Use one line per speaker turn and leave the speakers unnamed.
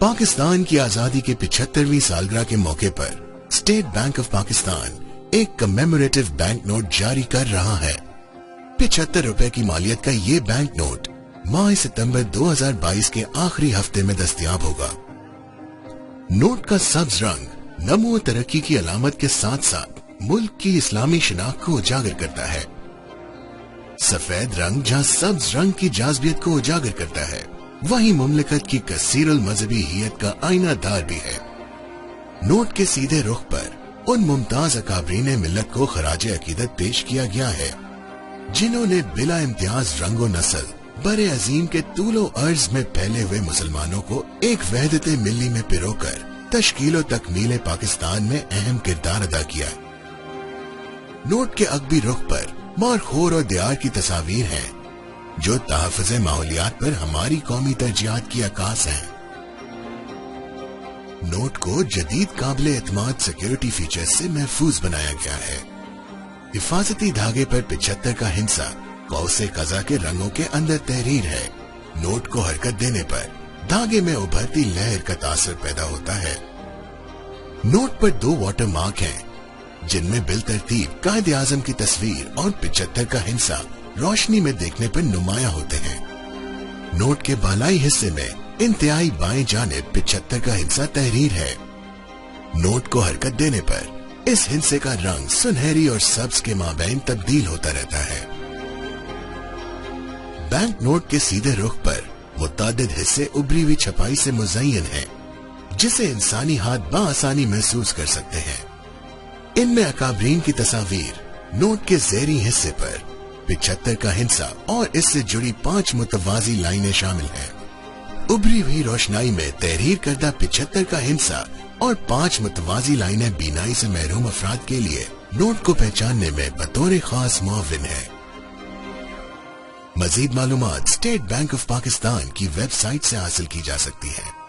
पाकिस्तान की आजादी के 75वीं सालगिरह के मौके पर स्टेट बैंक ऑफ पाकिस्तान एक कमेमोरेटिव बैंक नोट जारी कर रहा है। 75 रुपए की मालियत का ये बैंक नोट माह सितंबर 2022 के आखिरी हफ्ते में दस्तयाब होगा। नोट का सब्ज रंग नमो तरक्की की अलामत के साथ साथ मुल्क की इस्लामी शिनाख्त को उजागर करता है। सफेद रंग जहां सब्ज रंग की जाज़बियत को उजागर करता है, वहीं मुमलिकत की कसीरुल मजहबी हियत का आईनादार भी है। नोट के सीधे रुख पर उन मुमताज अकाबरीन मिल्लत को खराज अकीदत पेश किया गया है जिन्होंने बिला इम्तियाज रंगो नस्ल बरे अजीम के तूलो अर्ज में फैले हुए मुसलमानों को एक वहदत मिल्ली में पिरोकर तश्कीलो तकमील पाकिस्तान में अहम किरदार अदा किया। नोट के अगबी रुख पर मारखोर और दियार की तस्वीर है जो तहफ़्फ़ुज़ माहौलियात पर हमारी कौमी तरजीहात की अक्कास है। नोट को जदीद काबिल एतमाद सिक्योरिटी फीचर्स से महफूज बनाया गया है। हिफाजती धागे पर 75 का हिंसा कौसे कज़ा के रंगों के अंदर तहरीर है। नोट को हरकत देने पर धागे में उभरती लहर का तासर पैदा होता है। नोट पर 2 वाटर मार्क हैं जिनमें बिल तरतीब कायदे आजम की तस्वीर और 75 का हिंसा रोशनी में देखने पर नुमाया होते हैं। नोट के बालाई हिस्से में इंतहाई बाएं जानिब 75 का हिंसा तहरीर है। नोट को हरकत देने पर इस हिंसे का रंग सुनहरी और सब्ज के माबैन तब्दील होता रहता है। बैंक नोट के सीधे रुख पर मुतादिद हिस्से उभरी हुई छपाई से मुज़य्यन है जिसे इंसानी हाथ बाआसानी महसूस कर सकते हैं। इनमें अकाबरीन की तस्वीर, नोट के ज़ेरी हिस्से पर 75 का हिंसा और इससे जुड़ी 5 मुतवाज़ी लाइनें शामिल हैं। उभरी हुई रोशनाई में तहरीर करदा 75 का हिंसा और 5 मुतवाज़ी लाइनें बीनाई से महरूम अफराद के लिए नोट को पहचानने में बतौर खास मुआविन है। मजीद मालूमात स्टेट बैंक ऑफ पाकिस्तान की वेबसाइट से हासिल की जा सकती है।